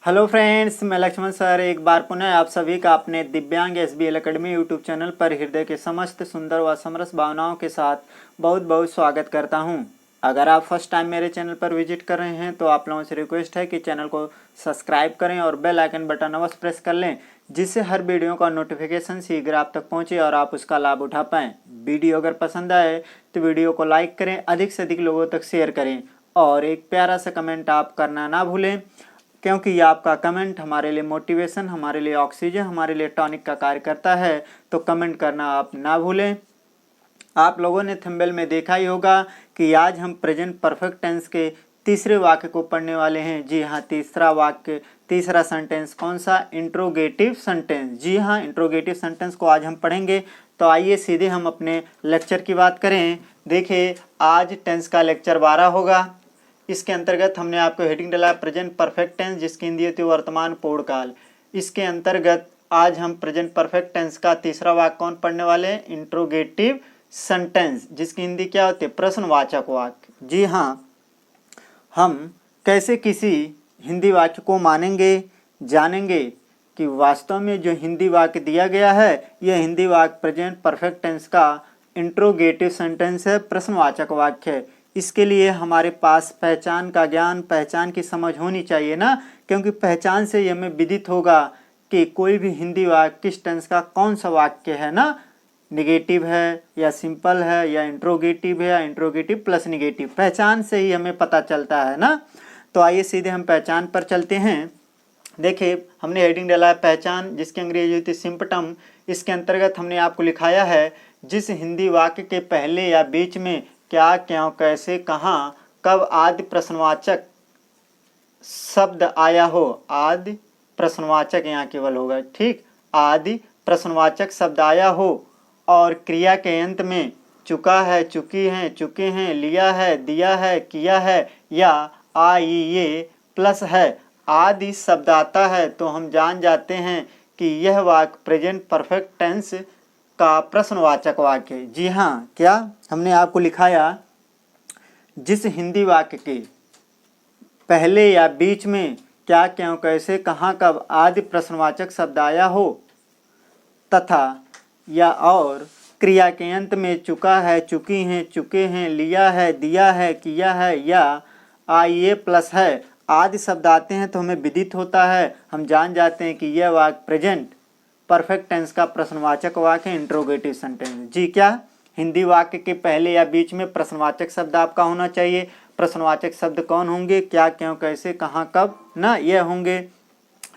Hello friends, मैं Lakshman sir एक बार पुनः आप सभी का अपने दिव्यांग एसबीएल एकेडमी यूट्यूब चैनल पर हृदय के समस्त सुंदर व समरस भावनाओं के साथ बहुत बहुत स्वागत करता हूं। अगर आप फर्स्ट टाइम मेरे चैनल पर विजिट कर रहे हैं तो आप लोगों से रिक्वेस्ट है कि चैनल को सब्सक्राइब करें और बेल आइकन बटन अवश्य प्रेस कर लें, जिससे हर वीडियो का नोटिफिकेशन शीघ्र आप तक पहुँचे और आप उसका लाभ उठा पाएँ। वीडियो अगर पसंद आए तो वीडियो को लाइक करें, अधिक से अधिक लोगों तक शेयर करें और एक प्यारा सा कमेंट आप करना ना भूलें, क्योंकि ये आपका कमेंट हमारे लिए मोटिवेशन, हमारे लिए ऑक्सीजन, हमारे लिए टॉनिक का कार्य करता है। तो कमेंट करना आप ना भूलें। आप लोगों ने थंबनेल में देखा ही होगा कि आज हम प्रेजेंट परफेक्ट टेंस के तीसरे वाक्य को पढ़ने वाले हैं। जी हाँ, तीसरा वाक्य, तीसरा सेंटेंस कौन सा? Interrogative sentence. जी हाँ, इंट्रोगेटिव सेंटेंस को आज हम पढ़ेंगे। तो आइए सीधे हम अपने लेक्चर की बात करें। देखिए, आज टेंस का लेक्चर 12 होगा। इसके अंतर्गत हमने आपको हेडिंग डाला प्रेजेंट परफेक्ट टेंस, जिसकी हिंदी होती है वर्तमान पूर्णकाल। इसके अंतर्गत आज हम प्रेजेंट परफेक्ट टेंस का तीसरा वाक्य कौन पढ़ने वाले हैं? इंट्रोगेटिव सेंटेंस, जिसकी हिंदी क्या होती है? प्रश्नवाचक वाक्य। जी हाँ, हम कैसे किसी हिंदी वाक्य को मानेंगे, जानेंगे कि वास्तव में जो हिंदी वाक्य दिया गया है यह हिंदी वाक्य प्रेजेंट परफेक्ट टेंस का इंट्रोगेटिव सेंटेंस है, प्रश्नवाचक वाक्य है। इसके लिए हमारे पास पहचान का ज्ञान, पहचान की समझ होनी चाहिए ना, क्योंकि पहचान से ही हमें विदित होगा कि कोई भी हिंदी वाक्य किस टेंस का कौन सा वाक्य है ना, निगेटिव है या सिंपल है या इंट्रोगेटिव है या इंट्रोगेटिव प्लस निगेटिव। पहचान से ही हमें पता चलता है ना। तो आइए सीधे हम पहचान पर चलते हैं। देखिए, हमने हेडिंग डाला है पहचान, जिसकी अंग्रेजी होती है सिम्पटम। इसके अंतर्गत हमने आपको लिखाया है जिस हिंदी वाक्य के पहले या बीच में क्या, क्यों, कैसे, कहाँ, कब आदि प्रश्नवाचक शब्द आया हो। आदि प्रश्नवाचक यहाँ केवल होगा, ठीक। आदि प्रश्नवाचक शब्द आया हो और क्रिया के अंत में चुका है, चुकी हैं, चुके हैं, लिया है, दिया है, किया है या आइए प्लस है आदि शब्द आता है, तो हम जान जाते हैं कि यह वाक्य प्रेजेंट परफेक्ट टेंस का प्रश्नवाचक वाक्य है। जी हाँ, क्या हमने आपको लिखाया जिस हिंदी वाक्य के पहले या बीच में क्या, क्यों, कैसे, कहाँ, कब आदि प्रश्नवाचक शब्द आया हो तथा या और क्रिया के अंत में चुका है, चुकी हैं, चुके हैं, लिया है, दिया है, किया है या आइए प्लस है आदि शब्द आते हैं, तो हमें विदित होता है, हम जान जाते हैं कि यह वाक्य प्रेजेंट परफेक्ट टेंस का प्रश्नवाचक वाक्य है, इंट्रोगेटिव सेंटेंस। जी, क्या हिंदी वाक्य के पहले या बीच में प्रश्नवाचक शब्द आपका होना चाहिए। प्रश्नवाचक शब्द कौन होंगे? क्या, क्यों, कैसे, कहाँ, कब ना, ये होंगे।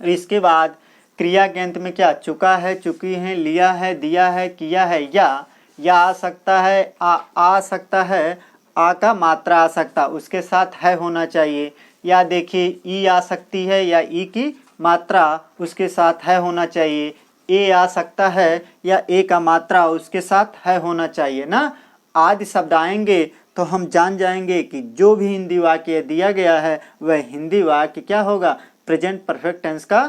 इसके बाद क्रिया के अंत में क्या, चुका है, चुकी हैं, लिया है, दिया है, किया है या आ सकता है, आ सकता है, आ का मात्रा आ सकता, उसके साथ है होना चाहिए। या देखिए, ई आ सकती है या ई की मात्रा उसके साथ है होना चाहिए। ए आ सकता है या ए का मात्रा उसके साथ है होना चाहिए ना। आदि शब्द आएंगे तो हम जान जाएंगे कि जो भी हिंदी वाक्य दिया गया है वह हिंदी वाक्य क्या होगा? प्रेजेंट परफेक्ट टेंस का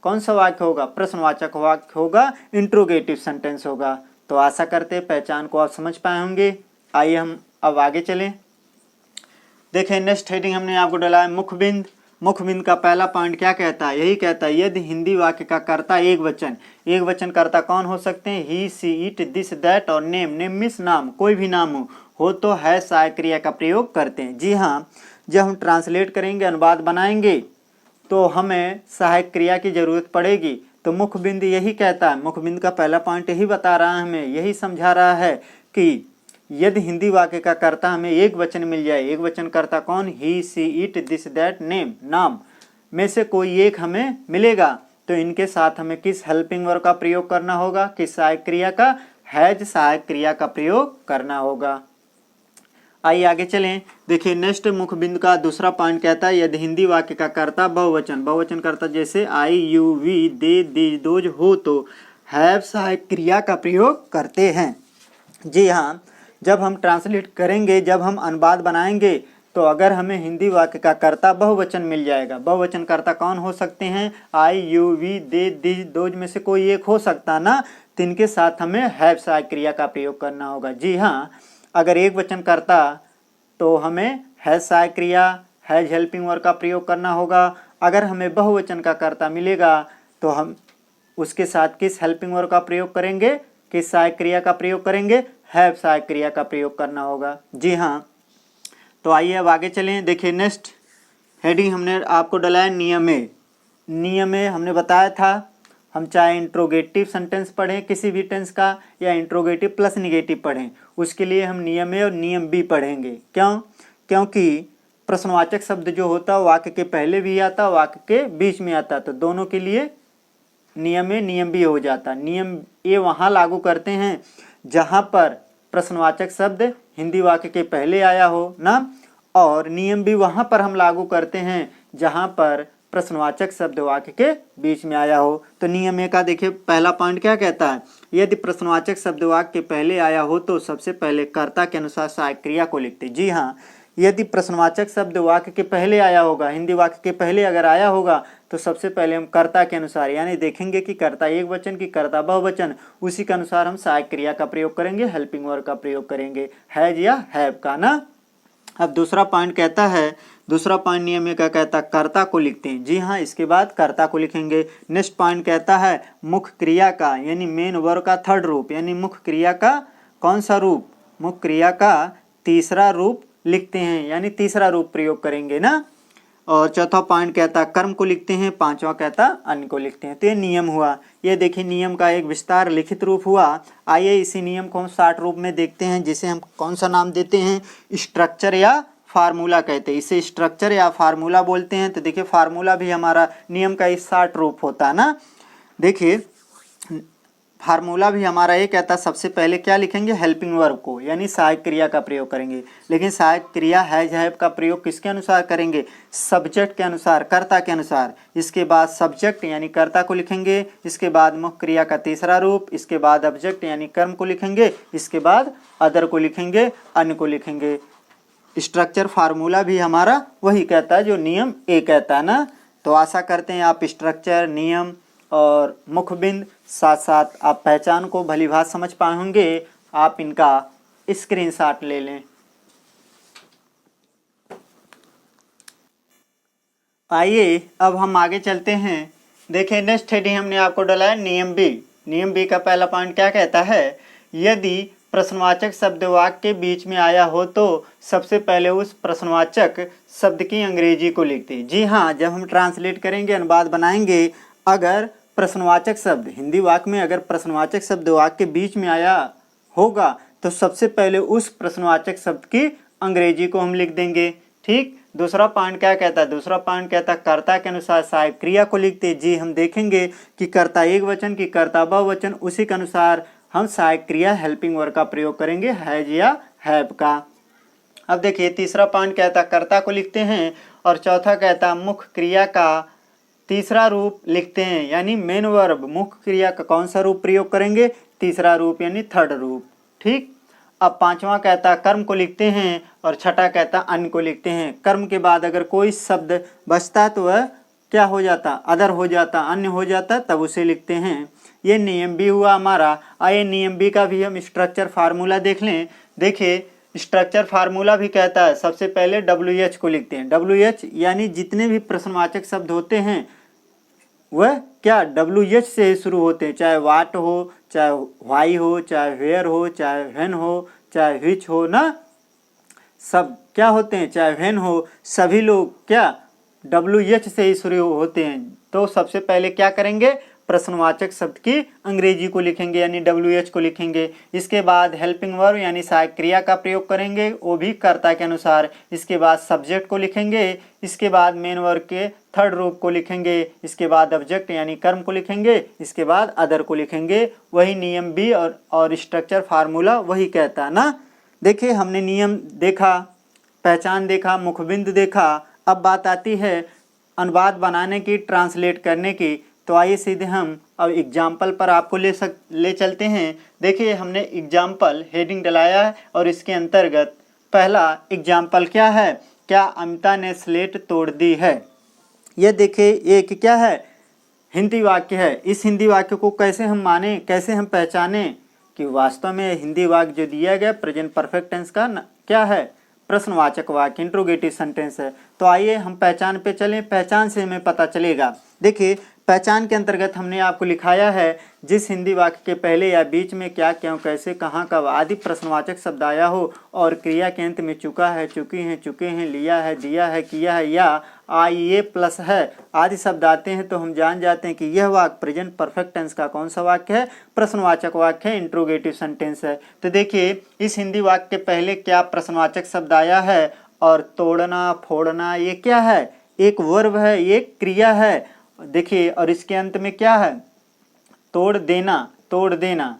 कौन सा वाक्य होगा? प्रश्नवाचक वाक्य होगा, इंट्रोगेटिव सेंटेंस होगा। तो आशा करते हैं पहचान को आप समझ पाए होंगे। आइए हम अब आगे चलें। देखें, नेक्स्ट हेडिंग हमने आपको डाला है मुखबिंद। मुखबिंद का पहला पॉइंट क्या कहता है? यही कहता है यदि हिंदी वाक्य का कर्ता एक वचन कर्ता कौन हो सकते हैं? ही, सी, इट, दिस, दैट और नेम। नेम मीन्स नाम, कोई भी नाम हो तो है सहायक क्रिया का प्रयोग करते हैं। जी हाँ, जब हम ट्रांसलेट करेंगे, अनुवाद बनाएंगे तो हमें सहायक क्रिया की जरूरत पड़ेगी। तो मुखबिंद यही कहता है, मुखबिंद का पहला पॉइंट यही बता रहा है, हमें यही समझा रहा है कि यदि हिंदी वाक्य का कर्ता हमें एक वचन मिल जाए, एक वचन कर्ता कौन? ही, सी, इट, दिस, दैट, नेम, नाम में से कोई एक हमें मिलेगा, तो इनके साथ हमें किस हेल्पिंग वर्ब का प्रयोग करना होगा? किस सहायक क्रिया का? हैज सहायक क्रिया का प्रयोग करना होगा। आइए आगे चलें। देखिए, नेक्स्ट मुखबिंद का दूसरा पॉइंट कहता है यदि हिंदी वाक्य का कर्ता बहुवचन कर्ता जैसे I, you, we, they, this, those हो तो हैव सहायक क्रिया का प्रयोग करते हैं। जी हाँ, जब हम ट्रांसलेट करेंगे, जब हम अनुवाद बनाएंगे, तो अगर हमें हिंदी वाक्य का कर्ता बहुवचन मिल जाएगा। बहुवचन कर्ता कौन हो सकते हैं? I, you, we, they, this, those में से कोई एक हो सकता ना। तो इनके साथ हमें हैव सहायक क्रिया का प्रयोग करना होगा। जी हाँ, अगर एक वचन कर्ता तो हमें हैज सहायक क्रिया, हैज हेल्पिंग वर्ब का प्रयोग करना होगा। अगर हमें बहुवचन का कर्ता मिलेगा तो हम उसके साथ किस हेल्पिंग वर्ब का प्रयोग करेंगे, किस सहायक क्रिया का प्रयोग करेंगे, हैव सहायक क्रिया का प्रयोग करना होगा। जी हाँ, तो आइए अब आगे चलें। देखिए नेक्स्ट हेडिंग हमने आपको डला है नियमे। नियमे हमने बताया था हम चाहे इंट्रोगेटिव सेंटेंस पढ़ें किसी भी टेंस का या इंट्रोगेटिव प्लस निगेटिव पढ़ें, उसके लिए हम नियम ए और नियम बी पढ़ेंगे। क्यों? क्योंकि प्रश्नवाचक शब्द जो होता है वाक्य के पहले भी आता, वाक्य के बीच में आता, तो दोनों के लिए नियम ए नियम बी हो जाता। नियम ए वहाँ लागू करते हैं जहाँ पर प्रश्नवाचक शब्द हिंदी वाक्य के पहले आया हो ना, और नियम बी वहाँ पर हम लागू करते हैं जहाँ पर प्रश्नवाचक शब्द वाक्य के बीच में आया हो। तो नियम ए का देखिए पहला पॉइंट क्या कहता है, यदि प्रश्नवाचक शब्द वाक्य के पहले आया हो तो सबसे पहले कर्ता के अनुसार सहायक क्रिया को लिखते। जी हाँ, यदि प्रश्नवाचक शब्द वाक्य के पहले आया होगा, हिंदी वाक्य के पहले अगर आया होगा तो सबसे पहले हम कर्ता के अनुसार यानी देखेंगे कि कर्ता एक वचन की कर्ता बहुवचन, उसी के अनुसार हम सहायक क्रिया का प्रयोग करेंगे, हेल्पिंग वर्ब का प्रयोग करेंगे, हैज या हैव का ना। अब दूसरा पॉइंट कहता है, दूसरा पॉइंट नियम का कहता है कर्ता को लिखते हैं। जी हाँ, इसके बाद कर्ता को लिखेंगे। नेक्स्ट पॉइंट कहता है मुख्य क्रिया का यानी मेन वर्ब का थर्ड रूप, यानी मुख्य क्रिया का कौन सा रूप, मुख्य क्रिया का तीसरा रूप लिखते हैं, यानी तीसरा रूप प्रयोग करेंगे ना। और चौथा पॉइंट कहता है कर्म को लिखते हैं, पांचवा कहता अन्य को लिखते हैं। तो ये नियम हुआ। ये देखिए नियम का एक विस्तार लिखित रूप हुआ। आइए इसी नियम को हम शॉर्ट रूप में देखते हैं, जिसे हम कौन सा नाम देते हैं, स्ट्रक्चर या फार्मूला कहते हैं। इसे स्ट्रक्चर या फार्मूला बोलते हैं। तो देखिए फार्मूला भी हमारा नियम का एक शॉर्ट रूप होता है ना। देखिए फार्मूला भी हमारा ये कहता है सबसे पहले क्या लिखेंगे, हेल्पिंग वर्ब को यानी सहायक क्रिया का प्रयोग करेंगे। लेकिन सहायक क्रिया हैज हैव का प्रयोग किसके अनुसार करेंगे, सब्जेक्ट के अनुसार, कर्ता के अनुसार। इसके बाद सब्जेक्ट यानी कर्ता को लिखेंगे, इसके बाद मुख्य क्रिया का तीसरा रूप, इसके बाद ऑब्जेक्ट यानी कर्म को लिखेंगे, इसके बाद अदर को लिखेंगे, अन्य को लिखेंगे। स्ट्रक्चर फार्मूला भी हमारा वही कहता है जो नियम ए कहता है ना। तो आशा करते हैं आप स्ट्रक्चर, नियम और मुखबिंद साथ साथ आप पहचान को भली भांति समझ पाए होंगे। आप इनका स्क्रीनशॉट ले लें। आइए अब हम आगे चलते हैं। देखिए नेक्स्ट हेडिंग हमने आपको डाला है नियम बी। नियम बी का पहला पॉइंट क्या कहता है, यदि प्रश्नवाचक शब्द वाक्य के बीच में आया हो तो सबसे पहले उस प्रश्नवाचक शब्द की अंग्रेजी को लिखते। जी हाँ, जब हम ट्रांसलेट करेंगे, अनुवाद बनाएंगे, अगर प्रश्नवाचक शब्द हिंदी वाक्य में अगर प्रश्नवाचक शब्द वाक्य के बीच में आया होगा तो सबसे पहले उस प्रश्नवाचक शब्द की अंग्रेजी को हम लिख देंगे। ठीक। दूसरा पॉइंट क्या कहता है, दूसरा पॉइंट कहता है कर्ता के अनुसार सहायक क्रिया को लिखते। जी हम देखेंगे कि कर्ता एक वचन की कर्ता बहुवचन, उसी के अनुसार हम सहायक क्रिया हेल्पिंग वर्ब का प्रयोग करेंगे, हैज या हैव का। अब देखिए तीसरा पॉइंट कहता है कर्ता को लिखते हैं, और चौथा कहता है मुख्य क्रिया का तीसरा रूप लिखते हैं, यानी मेन वर्ब मुख्य क्रिया का कौन सा रूप प्रयोग करेंगे, तीसरा रूप यानी थर्ड रूप। ठीक। अब पांचवा कहता कर्म को लिखते हैं, और छठा कहता अन्य को लिखते हैं। कर्म के बाद अगर कोई शब्द बचता तो वह क्या हो जाता, अदर हो जाता, अन्य हो जाता, तब उसे लिखते हैं। ये नियम बी हुआ हमारा। आइए नियम बी का भी हम स्ट्रक्चर फार्मूला देख लें। देखिए स्ट्रक्चर फार्मूला भी कहता है सबसे पहले WH को लिखते हैं। WH यानी जितने भी प्रश्नवाचक शब्द होते हैं वह क्या WH से ही शुरू होते हैं, चाहे वाट हो, चाहे वाई हो, चाहे वेयर हो, चाहे व्हेन हो, चाहे विच हो ना, सब क्या होते हैं, चाहे व्हेन हो, सभी लोग क्या WH से ही शुरू होते हैं। तो सबसे पहले क्या करेंगे, प्रश्नवाचक शब्द की अंग्रेजी को लिखेंगे यानी WH को लिखेंगे। इसके बाद हेल्पिंग वर्ब यानी सहायक क्रिया का प्रयोग करेंगे, वो भी कर्ता के अनुसार। इसके बाद सब्जेक्ट को लिखेंगे, इसके बाद मेन वर्ब के थर्ड रूप को लिखेंगे, इसके बाद ऑब्जेक्ट यानी कर्म को लिखेंगे, इसके बाद अदर को लिखेंगे। वही नियम बी और स्ट्रक्चर फार्मूला वही कहता है ना। देखिए हमने नियम देखा, पहचान देखा, मुखबिंद देखा। अब बात आती है अनुवाद बनाने की, ट्रांसलेट करने की। तो आइए सीधे हम अब एग्जाम्पल पर आपको ले चलते हैं। देखिए हमने एग्जाम्पल हेडिंग डलाया है, और इसके अंतर्गत पहला एग्जाम्पल क्या है, क्या अमिता ने स्लेट तोड़ दी है। यह देखिए एक क्या है, हिंदी वाक्य है। इस हिंदी वाक्य को कैसे हम माने, कैसे हम पहचाने कि वास्तव में हिंदी वाक्य जो दिया गया प्रेजेंट परफेक्ट टेंस का क्या है, प्रश्नवाचक वाक्य इंट्रोगेटिव सेंटेंस है। तो आइए हम पहचान पे चलें, पहचान से हमें पता चलेगा। देखिए पहचान के अंतर्गत हमने आपको लिखाया है जिस हिंदी वाक्य के पहले या बीच में क्या, क्यों, कैसे, कहाँ, कब आदि प्रश्नवाचक शब्द आया हो और क्रिया के अंत में चुका है, चुकी हैं, चुके हैं, लिया है, दिया है, किया है या आइए प्लस है आदि शब्द आते हैं तो हम जान जाते हैं कि यह वाक्य प्रेजेंट परफेक्ट टेंस का कौन सा वाक्य है, प्रश्नवाचक वाक्य है, इंट्रोगेटिव सेंटेंस है। तो देखिए इस हिंदी वाक्य के पहले क्या प्रश्नवाचक शब्द आया है और तोड़ना, फोड़ना ये क्या है, एक वर्ब है, ये क्रिया है। देखिए और इसके अंत में क्या है, तोड़ देना, तोड़ देना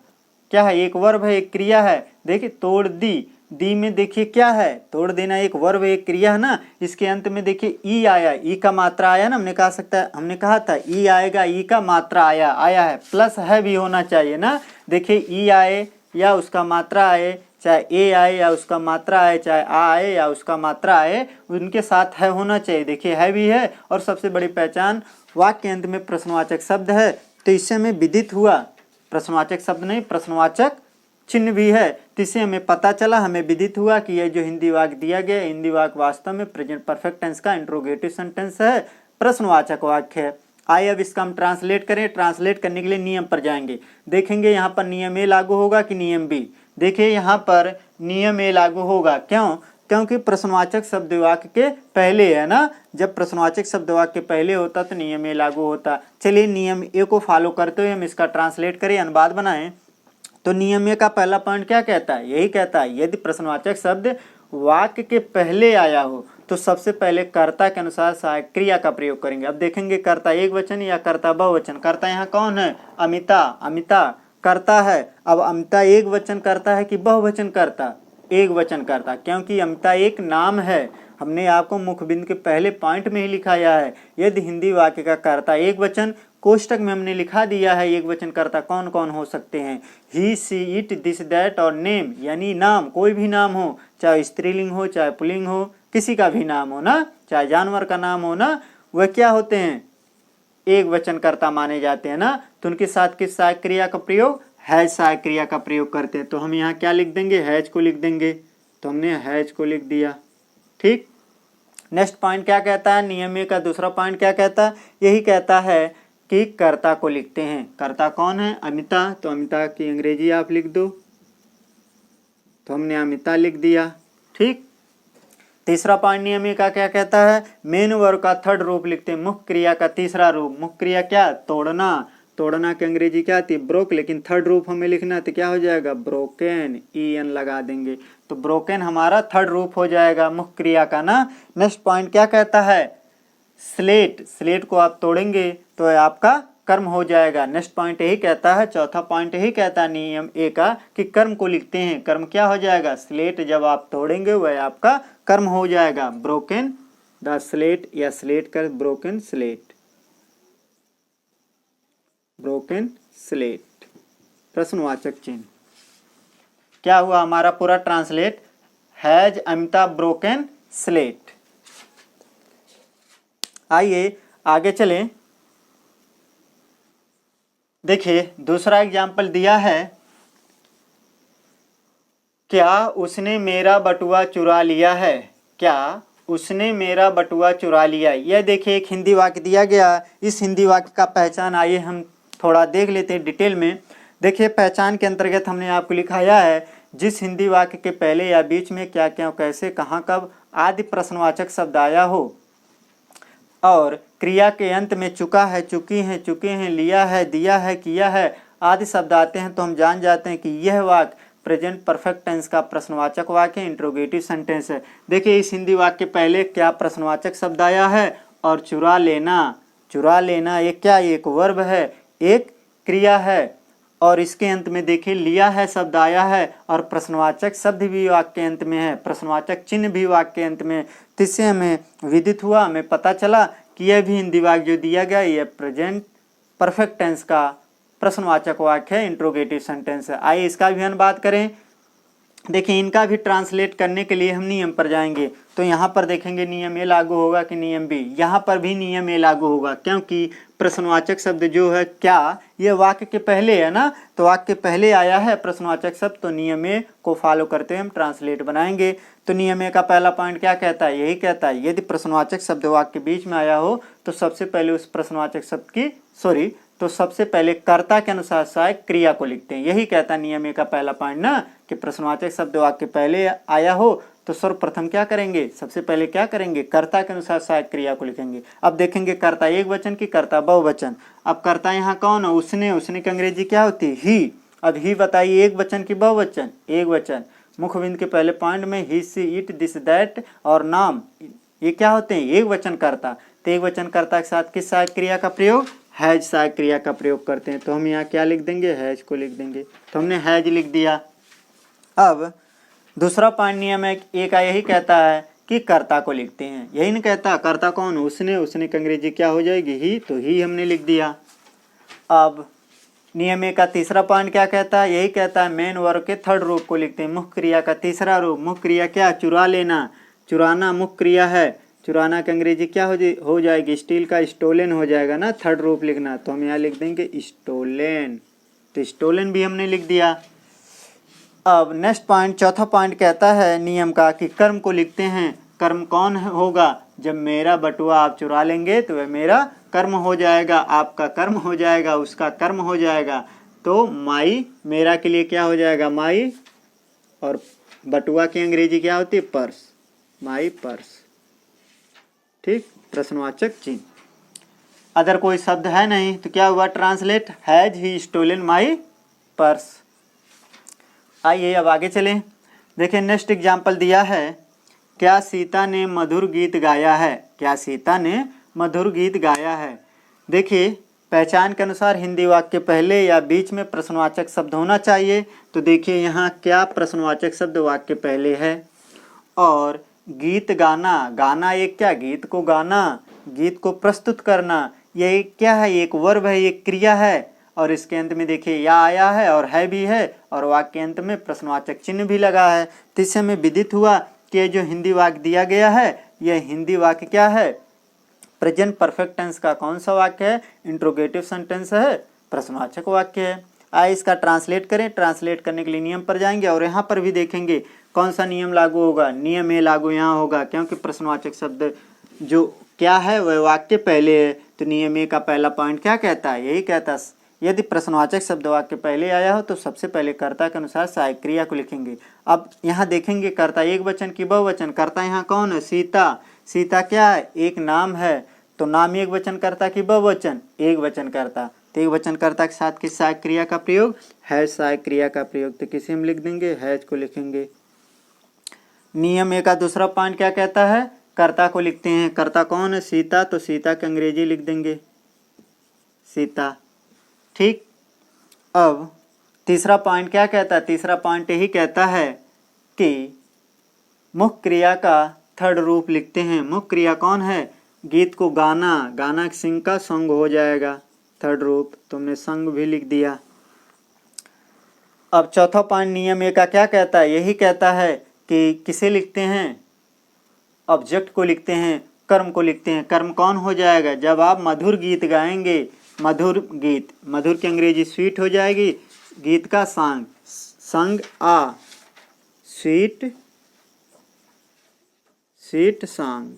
क्या है, एक वर्ब है, एक क्रिया है। देखिए तोड़ दी, दी में देखिए क्या है, तोड़ देना एक वर्ब एक क्रिया है ना। इसके अंत में देखिए ई आया, ई का मात्रा आया ना, हमने कहा था ई आएगा, ई का मात्रा आया है, प्लस है भी होना चाहिए ना। देखिए ई आए या उसका मात्रा आए, चाहे ए आए या उसका मात्रा आए, चाहे आ आए या उसका मात्रा आए, उनके साथ है होना चाहिए। देखिए है भी है। और सबसे बड़ी पहचान वाक्य के अंत में प्रश्नवाचक शब्द है तो इससे हमें विदित हुआ, प्रश्नवाचक शब्द नहीं प्रश्नवाचक चिन्ह भी है, तो इससे हमें पता चला, हमें विदित हुआ कि यह जो हिंदी वाक्य दिया गया हिंदी वाक्य वास्तव में प्रेजेंट परफेक्ट टेंस का इंट्रोगेटिव सेंटेंस है, प्रश्नवाचक वाक्य है। आइए अब इसका हम ट्रांसलेट करें। ट्रांसलेट करने के लिए नियम पर जाएंगे, देखेंगे यहाँ पर नियम ए लागू होगा कि नियम बी। देखिए यहाँ पर नियम ए लागू होगा, क्यों, क्योंकि प्रश्नवाचक शब्द वाक्य के पहले है ना, जब प्रश्नवाचक शब्द वाक्य के पहले होता तो नियम ए लागू होता। चलिए नियम ए को फॉलो करते हुए हम इसका ट्रांसलेट करें, अनुवाद बनाएं। तो नियम ए का पहला पॉइंट क्या कहता है, यही कहता है यदि प्रश्नवाचक शब्द वाक्य के पहले आया हो तो सबसे पहले कर्ता के अनुसार सहायक क्रिया का प्रयोग करेंगे। अब देखेंगे कर्ता एक वचन या कर्ता बहुवचन। कर्ता यहाँ कौन है, अमिता, अमिता कर्ता है। अब अमिता एक वचन करता है कि बहुवचन करता, एक वचन करता, क्योंकि अमिता एक नाम है। हमने आपको मुखबिंद के पहले पॉइंट में ही लिखाया है यदि हिंदी वाक्य का कर्ता एक वचन, कोष्टक में हमने लिखा दिया है एक वचन कर्ता कौन कौन हो सकते हैं, ही, सी, इट, दिस, दैट और नेम यानी नाम, कोई भी नाम हो, चाहे स्त्रीलिंग हो चाहे पुल्लिंग हो, किसी का भी नाम हो ना, चाहे जानवर का नाम हो ना, वह क्या होते हैं, एक वचन कर्ता माने जाते हैं ना। तो उनके साथ किस सहायक क्रिया का प्रयोग, हैज सहायक क्रिया का प्रयोग करते हैं। तो हम यहाँ क्या लिख देंगे, हैज को लिख देंगे। तो हमने हैज को लिख दिया, ठीक। नेक्स्ट पॉइंट क्या कहता है, नियम ए का दूसरा पॉइंट क्या कहता है, यही कहता है कि कर्ता को लिखते हैं। कर्ता कौन है, अमिता, तो अमिता की अंग्रेजी आप लिख दो, तो हमने अमिता लिख दिया, ठीक। तीसरा पॉइंट नियम ए का क्या कहता है, मेन वर्ब का थर्ड रूप लिखते हैं, मुख्य क्रिया का तीसरा रूप। मुख्य क्रिया क्या, तोड़ना, तोड़ना की अंग्रेजी क्या आती है, ब्रोक, लेकिन थर्ड रूप हमें लिखना तो क्या हो जाएगा, ब्रोकन, ई एन लगा देंगे, तो ब्रोकन हमारा थर्ड रूप हो जाएगा मुख्य क्रिया का ना। नेक्स्ट पॉइंट क्या कहता है, स्लेट, स्लेट को आप तोड़ेंगे तो आपका कर्म हो जाएगा। नेक्स्ट पॉइंट यही कहता है, चौथा पॉइंट यही कहता है नियम ए का कि कर्म को लिखते हैं, कर्म क्या हो जाएगा, स्लेट जब आप तोड़ेंगे वह आपका कर्म हो जाएगा, ब्रोकन द स्लेट या स्लेट कर ब्रोकन स्लेट, ब्रोकन स्लेट प्रश्नवाचक चिन्ह। क्या हुआ हमारा पूरा translate, has Amita broken slate. आइए आगे चलें। देखिए दूसरा एग्जाम्पल दिया है, क्या उसने मेरा बटुआ चुरा लिया है, क्या उसने मेरा बटुआ चुरा लिया। यह देखिए एक हिंदी वाक्य दिया गया, इस हिंदी वाक्य का पहचान आइए हम थोड़ा देख लेते हैं डिटेल में। देखिए पहचान के अंतर्गत हमने आपको लिखाया है जिस हिंदी वाक्य के पहले या बीच में क्या, क्यों, कैसे, कहाँ, कब आदि प्रश्नवाचक शब्द आया हो और क्रिया के अंत में चुका है, चुकी हैं, चुके हैं, लिया है, दिया है, किया है आदि शब्द आते हैं तो हम जान जाते हैं कि यह वाक्य प्रेजेंट परफेक्ट टेंस का प्रश्नवाचक वाक्य इंट्रोगेटिव सेंटेंस है। देखिए इस हिंदी वाक्य के पहले क्या प्रश्नवाचक शब्द आया है और चुरा लेना, चुरा लेना ये क्या, एक वर्ब है, एक क्रिया है। और इसके अंत में देखिए लिया है शब्द आया है और प्रश्नवाचक शब्द भी वाक्य के अंत में है, प्रश्नवाचक चिन्ह भी वाक्य के अंत में। जिससे हमें विदित हुआ, हमें पता चला कि यह भी हिंदी वाक्य जो दिया गया यह प्रेजेंट परफेक्ट टेंस का प्रश्नवाचक वाक्य है, इंट्रोगेटिव सेंटेंस है। आइए इसका भी अनुवाद करें। देखिए इनका भी ट्रांसलेट करने के लिए हम नियम पर जाएंगे। तो यहाँ पर देखेंगे नियम ए लागू होगा कि नियम बी। यहाँ पर भी नियम ए लागू होगा, क्योंकि प्रश्नवाचक शब्द जो है क्या, ये वाक्य के पहले है ना, तो वाक्य के पहले आया है प्रश्नवाचक शब्द, तो नियम ए को फॉलो करते हुए हम ट्रांसलेट बनाएंगे। तो नियम ए का पहला पॉइंट क्या कहता है, यही कहता है यदि प्रश्नवाचक शब्द वाक्य के बीच में आया हो तो सबसे पहले उस प्रश्नवाचक शब्द की तो सबसे पहले कर्ता के अनुसार सहायक क्रिया को लिखते हैं। यही कहता है नियम ए का पहला पॉइंट ना, कि प्रश्नवाचक शब्द वाक्य पहले आया हो तो सर्वप्रथम क्या करेंगे, सबसे पहले क्या करेंगे, कर्ता के अनुसार सहायक क्रिया को लिखेंगे। अब देखेंगे कर्ता एक वचन की कर्ता बहुवचन। अब कर्ता यहाँ कौन है, उसने की अंग्रेजी क्या होती है, ही। अब ही बताइए एक वचन की बहुवचन, एक वचन। मुखबिंद के पहले पॉइंट में ही सी इट दिस दैट और नाम, ये क्या होते हैं, एक वचन कर्ता। तो एक वचन कर्ता के साथ किस सहायक क्रिया का प्रयोग, हैज सहायक क्रिया का प्रयोग करते हैं। तो हम यहाँ क्या लिख देंगे, हैज को लिख देंगे। तो हमने हैज लिख दिया। अब दूसरा पॉइंट नियम ए का यही कहता है कि कर्ता को लिखते हैं, यही नहीं कहता, कर्ता कौन, उसने की अंग्रेजी क्या हो जाएगी, ही। तो ही हमने लिख दिया। अब नियम ए का तीसरा पॉइंट क्या कहता है, यही कहता है मेन वर्ब के थर्ड रूप को लिखते हैं। मुख्य क्रिया का तीसरा रूप, मुख्य क्रिया क्या, चुरा लेना, चुराना मुख्य क्रिया है। चुराना की अंग्रेजी क्या हो जाएगी, स्टील का स्टोलन हो जाएगा ना, थर्ड रूप लिखना। तो हम यहाँ लिख देंगे स्टोलन। तो स्टोलन भी हमने लिख दिया। अब नेक्स्ट पॉइंट, चौथा पॉइंट कहता है नियम का कि कर्म को लिखते हैं। कर्म कौन होगा, जब मेरा बटुआ आप चुरा लेंगे तो वह मेरा कर्म हो जाएगा, आपका कर्म हो जाएगा, उसका कर्म हो जाएगा। तो माई मेरा के लिए क्या हो जाएगा, माई, और बटुआ की अंग्रेजी क्या होती है, पर्स, माई पर्स। ठीक, प्रश्नवाचक चिन्ह। अदर कोई शब्द है नहीं तो क्या हुआ, translate, has he stolen my purse. आइए अब आगे चलें। देखिए नेक्स्ट एग्जाम्पल दिया है, क्या सीता ने मधुर गीत गाया है, क्या सीता ने मधुर गीत गाया है। देखिए पहचान के अनुसार हिंदी वाक्य पहले या बीच में प्रश्नवाचक शब्द होना चाहिए। तो देखिए यहाँ क्या प्रश्नवाचक शब्द वाक्य पहले है, और गीत गाना, गाना एक क्या, गीत को गाना, गीत को प्रस्तुत करना, ये क्या है, एक वर्ब है, एक क्रिया है। और इसके अंत में देखिए या आया है और है भी है, और वाक्य के अंत में प्रश्नवाचक चिन्ह भी लगा है। तो इससे हमें विदित हुआ कि जो हिंदी वाक्य दिया गया है, यह हिंदी वाक्य क्या है, प्रेजेंट परफेक्ट टेंस का कौन सा वाक्य है, इंट्रोगेटिव सेंटेंस है, प्रश्नवाचक वाक्य है। आइए इसका ट्रांसलेट करें। ट्रांसलेट करने के लिए नियम पर जाएंगे और यहाँ पर भी देखेंगे कौन सा नियम लागू होगा, नियम ए लागू यहाँ होगा, क्योंकि प्रश्नवाचक शब्द जो क्या है वह वाक्य पहले है। तो नियम ए का पहला पॉइंट क्या कहता है, यही कहता है यदि प्रश्नवाचक शब्द वाक्य पहले आया हो तो सबसे पहले कर्ता के अनुसार सहायक क्रिया को लिखेंगे। अब यहाँ देखेंगे कर्ता एक वचन की बहुवचन, कर्ता यहाँ कौन है, सीता। सीता क्या है, एक नाम है, तो नाम एक वचन कर्ता की बहुवचन, एक वचन कर्ता। तो एक वचन कर्ता के साथ किस सहायक क्रिया का प्रयोग, हैज सहायक क्रिया का प्रयोग। तो किसे हम लिख देंगे, हैज को लिखेंगे। नियम ए का दूसरा पॉइंट क्या कहता है, कर्ता को लिखते हैं। कर्ता कौन है, सीता, तो सीता की अंग्रेजी लिख देंगे सीता। ठीक। अब तीसरा पॉइंट क्या कहता है, तीसरा पॉइंट यही कहता है कि मुख्य क्रिया का थर्ड रूप लिखते हैं। मुख्य क्रिया कौन है, गीत को गाना, गाना सिंग का संग हो जाएगा, थर्ड रूप। तुमने संग भी लिख दिया। अब चौथा पॉइंट नियम ए का क्या कहता है, यही कहता है कि किसे लिखते हैं, ऑब्जेक्ट को लिखते हैं, कर्म को लिखते हैं। कर्म कौन हो जाएगा, जब आप मधुर गीत गाएंगे, मधुर गीत, मधुर की अंग्रेजी स्वीट हो जाएगी, गीत का सांग, संग आ, स्वीट, स्वीट सांग।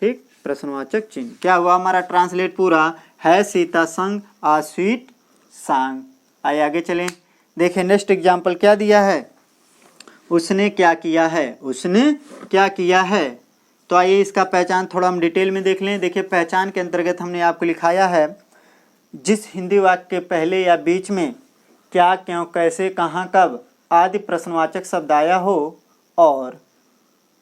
ठीक, प्रश्नवाचक चिन्ह। क्या हुआ हमारा ट्रांसलेट पूरा, है सीता संग आ स्वीट सांग। आइए आगे चलें। देखिए नेक्स्ट एग्जाम्पल क्या दिया है, उसने क्या किया है, उसने क्या किया है। तो आइए इसका पहचान थोड़ा हम डिटेल में देख लें। देखिए पहचान के अंतर्गत हमने आपको लिखाया है, जिस हिंदी वाक्य के पहले या बीच में क्या, क्यों, कैसे, कहाँ, कब आदि प्रश्नवाचक शब्द आया हो, और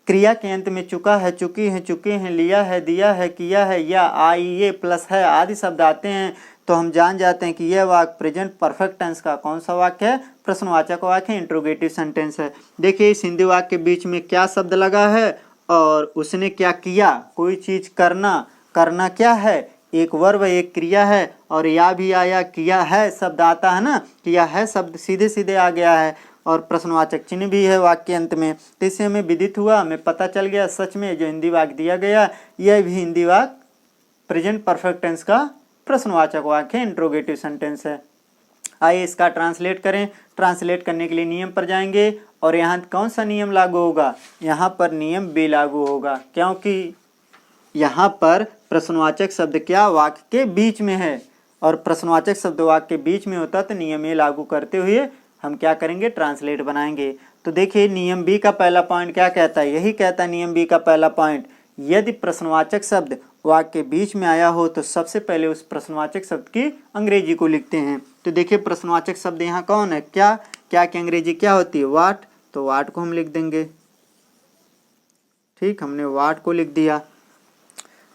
क्रिया के अंत में चुका है, चुकी है, चुके हैं, लिया है, दिया है, किया है, या आइए प्लस है आदि शब्द आते हैं, तो हम जान जाते हैं कि यह वाक्य प्रेजेंट परफेक्ट टेंस का कौन सा वाक्य है, प्रश्नवाचक वाक्य है, इंट्रोगेटिव सेंटेंस है। देखिए इस हिंदी वाक्य के बीच में क्या शब्द लगा है, और उसने क्या किया, कोई चीज़ करना, करना क्या है, एक वर्ब, एक क्रिया है, और या भी आया, किया है शब्द आता है ना, किया है शब्द सीधे सीधे आ गया है। और प्रश्नवाचक चिन्ह भी है वाक्य अंत में। तो इससे हमें विदित हुआ, हमें पता चल गया सच में जो हिंदी वाक्य दिया गया यह भी हिंदी वाक्य प्रेजेंट परफेक्ट टेंस का प्रश्नवाचक वाक्य है, इंट्रोगेटिव सेंटेंस है। आइए इसका ट्रांसलेट करें। ट्रांसलेट करने के लिए नियम पर जाएंगे और यहाँ कौन सा नियम लागू होगा, यहाँ पर नियम बी लागू होगा, क्योंकि यहाँ पर प्रश्नवाचक शब्द क्या वाक्य के बीच में है और प्रश्नवाचक शब्द वाक्य के बीच में होता तो नियम ए लागू करते हुए हम क्या करेंगे, ट्रांसलेट बनाएंगे। तो देखिए नियम बी का पहला पॉइंट क्या कहता है, यही कहता है नियम बी का पहला पॉइंट, यदि प्रश्नवाचक शब्द वाक्य के बीच में आया हो तो सबसे पहले उस प्रश्नवाचक शब्द की अंग्रेजी को लिखते हैं। तो देखिए प्रश्नवाचक शब्द यहाँ कौन है, क्या क्या की अंग्रेजी क्या होती है, वाट, तो वाट को हम लिख देंगे। ठीक, हमने वाट को लिख दिया।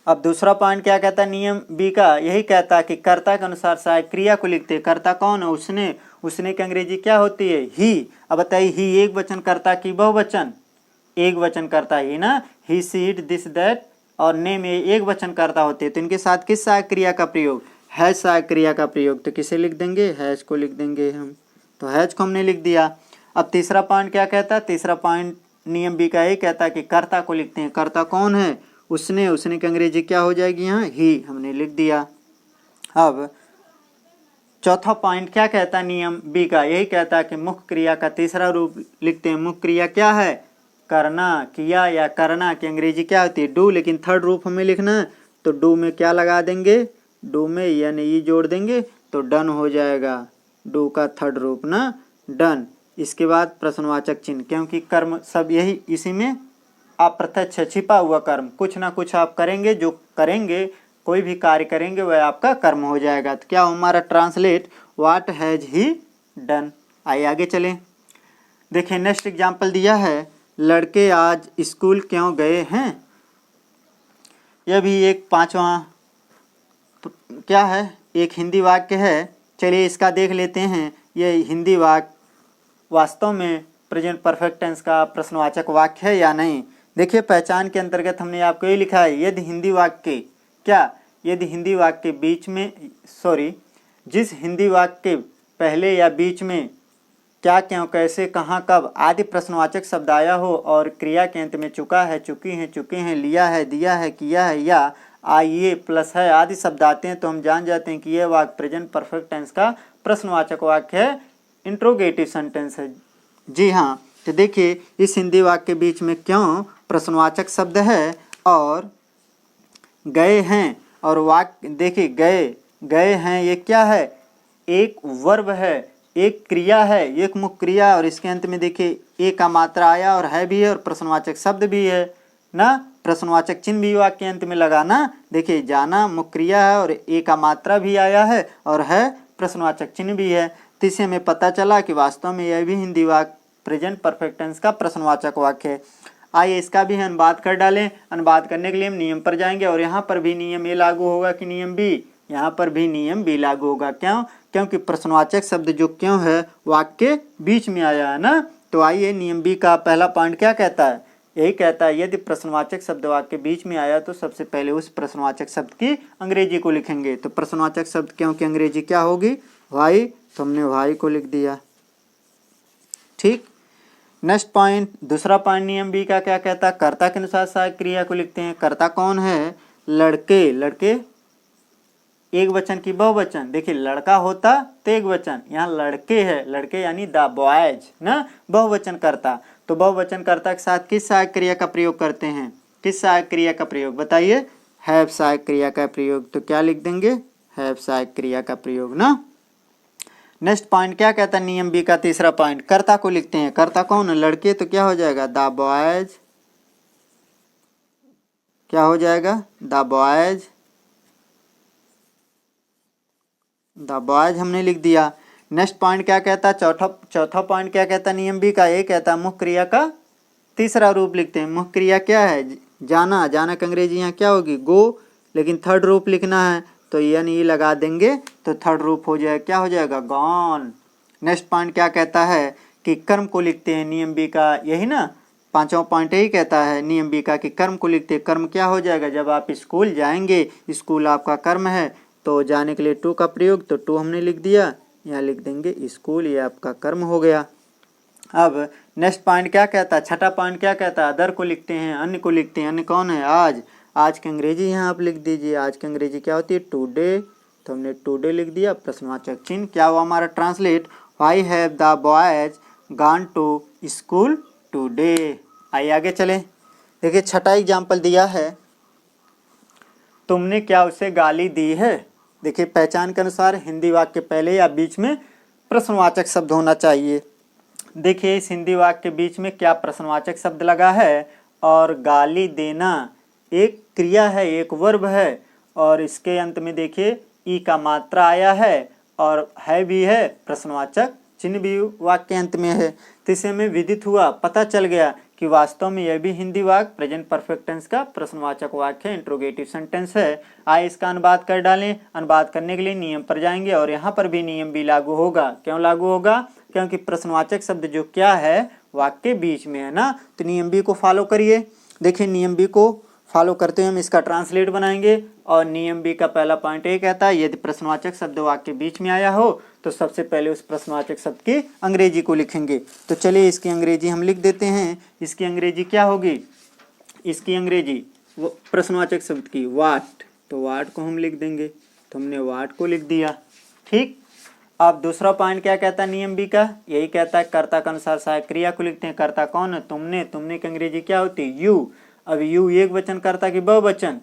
अब दूसरा पॉइंट क्या कहता है नियम बी का, यही कहता है कि कर्ता के अनुसार सहायक क्रिया को लिखते हैं। कर्ता कौन है, उसने, उसने की अंग्रेजी क्या होती है, ही। अब बताइए ही एक वचन कर्ता की बहुवचन, एक वचन कर्ता ही ना, ही सी इट दिस दैट, और ने में एक वचन कर्ता होते हैं। तो इनके साथ किस सहायक क्रिया का प्रयोग, हैज सहायक क्रिया का प्रयोग। तो किसे लिख देंगे, हैज को लिख देंगे हम। तो हैज को हमने लिख दिया। अब तीसरा पॉइंट क्या कहता है, तीसरा पॉइंट नियम बी का ये कहता है कि कर्ता को लिखते हैं। कर्ता कौन है, उसने, उसने की अंग्रेजी क्या हो जाएगी यहाँ, ही, हमने लिख दिया। अब चौथा पॉइंट क्या कहता है नियम बी का, यही कहता है कि मुख्य क्रिया का तीसरा रूप लिखते हैं। मुख्य क्रिया क्या है, करना, किया या करना की अंग्रेजी क्या होती है, डू, लेकिन थर्ड रूप हमें लिखना है तो डू में क्या लगा देंगे, डू में यानी ई जोड़ देंगे तो डन हो जाएगा। डू का थर्ड रूप ना डन। इसके बाद प्रश्नवाचक चिन्ह, क्योंकि कर्म सब यही इसी में अप्रत्यक्ष छिपा हुआ कर्म, कुछ ना कुछ आप करेंगे, जो करेंगे कोई भी कार्य करेंगे वह आपका कर्म हो जाएगा। तो क्या हमारा translate, what has he done. आइए आगे चलें। देखिए नेक्स्ट एग्जाम्पल दिया है, लड़के आज स्कूल क्यों गए हैं। यह भी एक पांचवा तो क्या है, एक हिंदी वाक्य है। चलिए इसका देख लेते हैं, यह हिंदी वाक्य वास्तव में प्रेजेंट परफेक्ट टेंस का प्रश्नवाचक वाक्य है या नहीं। देखिए पहचान के अंतर्गत हमने आपको ये लिखा है, यदि हिंदी वाक्य क्या, यदि हिंदी वाक्य के बीच में जिस हिंदी वाक्य के पहले या बीच में क्या, क्यों, कैसे, कहाँ, कब आदि प्रश्नवाचक शब्द आया हो और क्रिया के अंत में चुका है, चुकी हैं, चुके हैं, लिया है, दिया है, किया है या आइए प्लस है आदि शब्द आते हैं तो हम जान जाते हैं कि यह वाक्य प्रेजेंट परफेक्ट टेंस का प्रश्नवाचक वाक्य है, इंट्रोगेटिव सेंटेंस है। जी हाँ, तो देखिए इस हिंदी वाक्य के बीच में क्यों प्रश्नवाचक शब्द है और गए हैं, और वाक्य देखिए गए, गए हैं ये क्या है, एक वर्ब है, एक क्रिया है, एक मुख्य क्रिया, और इसके अंत में देखिए ए का मात्रा आया और है भी है और प्रश्नवाचक शब्द भी है ना, प्रश्नवाचक चिन्ह भी वाक्य अंत में लगा ना। देखिए जाना मुख्य क्रिया है और ए का मात्रा भी आया है और है प्रश्नवाचक चिन्ह भी है। तो इससे हमें पता चला कि वास्तव में यह भी हिंदी वाक्य प्रेजेंट परफेक्ट टेंस का प्रश्नवाचक वाक्य है। आइए इसका भी अनुवाद कर डालें। अनुवाद करने के लिए हम नियम पर जाएंगे और यहाँ पर भी नियम ए लागू होगा कि नियम बी, यहाँ पर भी नियम बी लागू होगा। क्यों, क्योंकि प्रश्नवाचक शब्द जो क्यों है वाक्य के बीच में आया है ना। तो आइए नियम बी का पहला पॉइंट क्या कहता है, यही कहता है यदि प्रश्नवाचक शब्द वाक्य के बीच में आया तो सबसे पहले उस प्रश्नवाचक शब्द की अंग्रेजी को लिखेंगे। तो प्रश्नवाचक शब्द क्यों की अंग्रेजी क्या होगी, वाई, तो हमने वाई को लिख दिया। ठीक, नेक्स्ट पॉइंट, दूसरा पॉइंट नियम बी का क्या कहता है, कर्ता के अनुसार सहायक क्रिया को लिखते हैं। कर्ता कौन है, लड़के, लड़के एक वचन की बहुवचन, देखिए लड़का होता तो एक वचन, यहाँ लड़के है, लड़के यानी द बॉयज ना, बहुवचन कर्ता। तो बहुवचन कर्ता के साथ किस सहायक क्रिया का प्रयोग करते हैं, किस सहायक क्रिया का प्रयोग बताइए, हैव सहायक क्रिया का प्रयोग। तो क्या लिख देंगे, हैव सहायक क्रिया का प्रयोग ना। नेक्स्ट पॉइंट क्या कहता है नियम बी का तीसरा पॉइंट, कर्ता को लिखते हैं। कर्ता कौन है, लड़के, तो क्या हो जाएगा, द बॉयज, क्या हो जाएगा, द बॉयज, द बॉयज हमने लिख दिया। नेक्स्ट पॉइंट क्या कहता है, चौथा पॉइंट क्या कहता है नियम बी का, ये कहता है मुख्य क्रिया का तीसरा रूप लिखते हैं। मुख्य क्रिया क्या है, जाना, जाना की अंग्रेजी यहाँ क्या होगी, गो, लेकिन थर्ड रूप लिखना है तो यानी ये लगा देंगे तो थर्ड रूप हो जाएगा, क्या हो जाएगा, गॉन। नेक्स्ट पॉइंट क्या कहता है कि कर्म को लिखते हैं नियम बी का, यही ना पांचवा पॉइंट यही कहता है नियम बी का कि कर्म को लिखते हैं। कर्म क्या हो जाएगा, जब आप स्कूल जाएंगे, स्कूल आपका कर्म है तो जाने के लिए टू का प्रयोग, तो टू हमने लिख दिया, यहाँ लिख देंगे स्कूल, ये आपका कर्म हो गया। अब नेक्स्ट पॉइंट क्या कहता है, छठा पॉइंट क्या कहता है, अदर को लिखते हैं, अन्य को लिखते हैं। अन्य कौन है, आज। आज की अंग्रेजी यहाँ आप लिख दीजिए। आज की अंग्रेजी क्या होती है, टुडे। तो हमने टुडे लिख दिया, प्रश्नवाचक चिन्ह। क्या हुआ हमारा translate, why have the boys gone to school today. आइए आगे चले। देखिए छठा एग्जाम्पल दिया है, तुमने क्या उसे गाली दी है। देखिए पहचान के अनुसार हिंदी वाक्य के पहले या बीच में प्रश्नवाचक शब्द होना चाहिए। देखिए इस हिंदी वाक्य के बीच में क्या प्रश्नवाचक शब्द लगा है, और गाली देना एक क्रिया है, एक वर्ब है, और इसके अंत में देखिए ई का मात्रा आया है, और है भी है, प्रश्नवाचक चिन्ह भी वाक्य के अंत में है। तो इससे हमें विदित हुआ, पता चल गया कि वास्तव में यह भी हिंदी वाक्य प्रेजेंट परफेक्ट टेंस का प्रश्नवाचक वाक्य है, इंट्रोगेटिव सेंटेंस है। आइए इसका अनुवाद कर डालें। अनुवाद करने के लिए नियम पर जाएंगे, और यहाँ पर भी नियम भी लागू होगा। क्यों लागू होगा, क्योंकि प्रश्नवाचक शब्द जो क्या है वाक्य के बीच में है ना, तो नियम बी को फॉलो करिए। देखिए नियम बी को फॉलो करते हुए हम इसका ट्रांसलेट बनाएंगे, और नियम बी का पहला पॉइंट ये कहता है, यदि प्रश्नवाचक शब्द वाक्य के बीच में आया हो तो सबसे पहले उस प्रश्नवाचक शब्द की अंग्रेजी को लिखेंगे। तो चलिए इसकी अंग्रेजी हम लिख देते हैं। इसकी अंग्रेजी क्या होगी, इसकी अंग्रेजी प्रश्नवाचक शब्द की वाट, तो वाट को हम लिख देंगे। तो हमने वाट को लिख दिया, ठीक। अब दूसरा पॉइंट क्या कहता है नियम बी का, यही कहता है कर्ता के अनुसार सहायक क्रिया को लिखते हैं। कर्ता कौन है, तुमने। तुमने की अंग्रेजी क्या होती है, यू। अब यू एक वचन करता कि बहुवचन,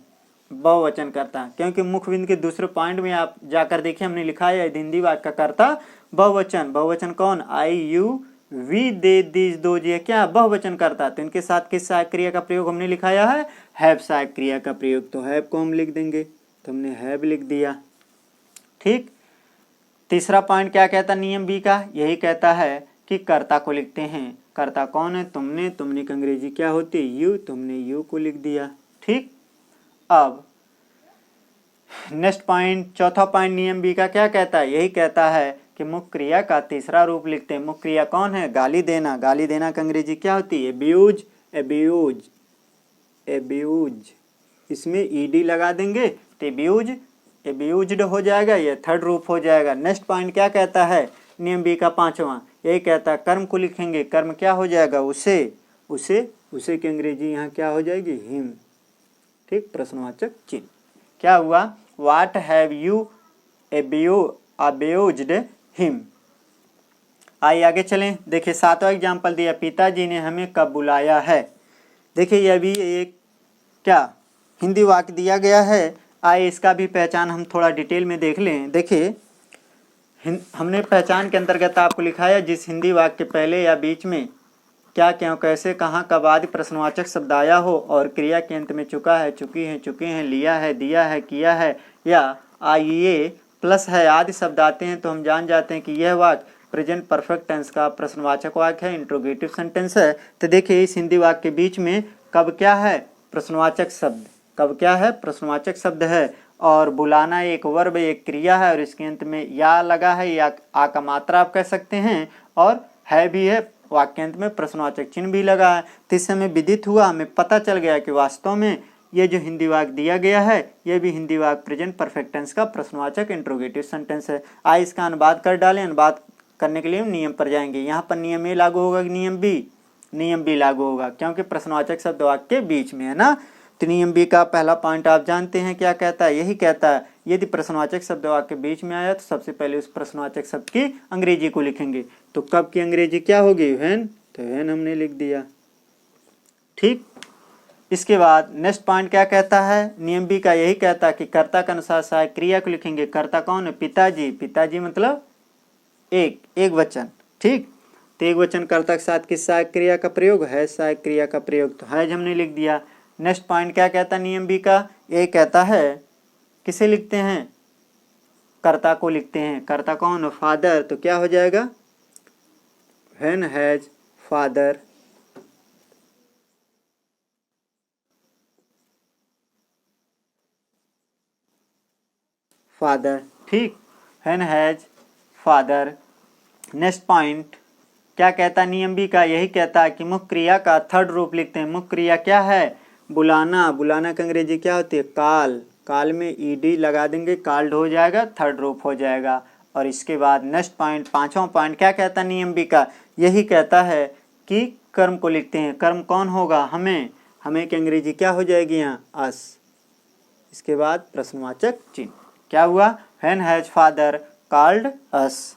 बहुवचन करता, क्योंकि मुख्य बिंदु के दूसरे पॉइंट में आप जाकर देखिए हमने लिखा है हिंदी वाक्य का कर्ता बहुवचन। बहुवचन कौन, I you we they this those, ये क्या बहुवचन करता। तो इनके साथ किस सहायक क्रिया का प्रयोग हमने लिखाया है, हैव सहायक क्रिया का प्रयोग। तो हैव को हम लिख देंगे, तो हमने हैव लिख दिया, ठीक। तीसरा पॉइंट क्या कहता नियम बी का, यही कहता है कि कर्ता को लिखते हैं। कर्ता कौन है, तुमने। तुमने की अंग्रेजी क्या होती है, यू। तुमने यू को लिख दिया, ठीक। अब नेक्स्ट पॉइंट, चौथा पॉइंट नियम बी का क्या कहता है, यही कहता है कि मुख्य क्रिया का तीसरा रूप लिखते हैं। मुख्य क्रिया कौन है, गाली देना। गाली देना की अंग्रेजी क्या होती है, एब्यूज। एब्यूज, एब्यूज, इसमें ईडी लगा देंगे तो एब्यूज, एब्यूज्ड हो जाएगा, ये थर्ड रूप हो जाएगा। नेक्स्ट पॉइंट क्या कहता है नियम बी का पांचवा, यही कहता है कर्म को लिखेंगे। कर्म क्या हो जाएगा, उसे। उसे, उसे की अंग्रेजी यहाँ क्या हो जाएगी, हिम, ठीक, प्रश्नवाचक चिन्ह। क्या हुआ, what have you abused him. आइए आगे चलें। देखिए सातवां एग्जाम्पल दिया, पिताजी ने हमें कब बुलाया है। देखिए यह भी एक क्या हिंदी वाक्य दिया गया है। आइए इसका भी पहचान हम थोड़ा डिटेल में देख लें। देखिए हमने पहचान के अंतर्गत आपको लिखा है, जिस हिंदी वाक्य के पहले या बीच में क्या, क्यों, कैसे, कहाँ, कब आदि प्रश्नवाचक शब्द आया हो, और क्रिया के अंत में चुका है, चुकी है, चुके हैं, लिया है, दिया है, किया है, या आइए प्लस है आदि शब्द आते हैं, तो हम जान जाते हैं कि यह वाक्य प्रेजेंट परफेक्ट टेंस का प्रश्नवाचक वाक्य है, इंट्रोगेटिव सेंटेंस है। तो देखिए इस हिंदी वाक्य के बीच में कब क्या है, प्रश्नवाचक शब्द। कब क्या है, प्रश्नवाचक शब्द है। और बुलाना एक वर्ब, एक क्रिया है, और इसके अंत में या लगा है, या आ का मात्रा आप कह सकते हैं, और है भी है, वाक्यांत में प्रश्नवाचक चिन्ह भी लगा है। तो इससे हमें विदित हुआ, हमें पता चल गया कि वास्तव में ये जो हिंदी वाक्य दिया गया है, ये भी हिंदी वाक्य प्रेजेंट परफेक्ट टेंस का प्रश्नवाचक इंट्रोगेटिव सेंटेंस है। आइए इसका अनुवाद कर डालें। अनुवाद करने के लिए हम नियम पर जाएंगे। यहाँ पर नियम ए लागू होगा कि नियम बी, नियम बी लागू होगा, क्योंकि प्रश्नवाचक शब्द वाक्य के बीच में है ना। तो नियम बी का पहला पॉइंट आप जानते हैं क्या कहता है, यही कहता है यदि प्रश्नवाचक शब्द वाक्य के बीच में आया तो सबसे पहले उस प्रश्नवाचक शब्द की अंग्रेजी को लिखेंगे। तो कब की अंग्रेजी क्या होगी, व्हेन। तो व्हेन हमने लिख दिया, ठीक। इसके बाद नेक्स्ट पॉइंट क्या कहता है, नियम बी का यही कहता है कि कर्ता के अनुसार सहायक क्रिया को लिखेंगे। कर्ता कौन है, पिताजी। पिताजी मतलब एक वचन, ठीक। तो एक वचन कर्ता के साथ किस सहायक क्रिया का प्रयोग है, सहायक क्रिया का प्रयोग, तो हैज हमने लिख दिया। नेक्स्ट पॉइंट क्या कहता है नियम बी का, यही कहता है किसे लिखते हैं, कर्ता को लिखते हैं। कर्ता कौन है, फादर। तो क्या हो जाएगा, व्हेन हैज फादर, फादर, ठीक, when has father. Next point क्या कहता है नियम बी का, यही कहता है कि मुख्य क्रिया का थर्ड रूप लिखते हैं। मुख्य क्रिया क्या है, बुलाना। बुलाना की अंग्रेजी क्या होती है, कॉल। कॉल में ईडी लगा देंगे, कॉल्ड हो जाएगा, थर्ड रूप हो जाएगा। और इसके बाद नेक्स्ट पॉइंट, पांचवा पॉइंट क्या कहता है नियम बी का? यही कहता है कि कर्म को लिखते हैं। कर्म कौन होगा? हमें की अंग्रेजी क्या हो जाएगी यहाँ? अस। इसके बाद प्रश्नवाचक चिन्ह। क्या हुआ? व्हेन हैज फादर कॉल्ड अस।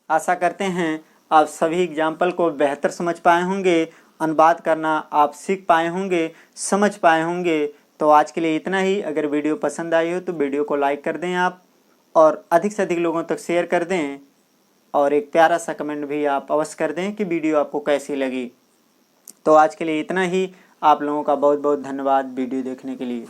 आशा करते हैं आप सभी एग्जाम्पल को बेहतर समझ पाए होंगे, अनुवाद करना आप सीख पाए होंगे, समझ पाए होंगे। तो आज के लिए इतना ही। अगर वीडियो पसंद आई हो तो वीडियो को लाइक कर दें आप, और अधिक से अधिक लोगों तक शेयर कर दें, और एक प्यारा सा कमेंट भी आप अवश्य कर दें कि वीडियो आपको कैसी लगी। तो आज के लिए इतना ही। आप लोगों का बहुत बहुत धन्यवाद वीडियो देखने के लिए।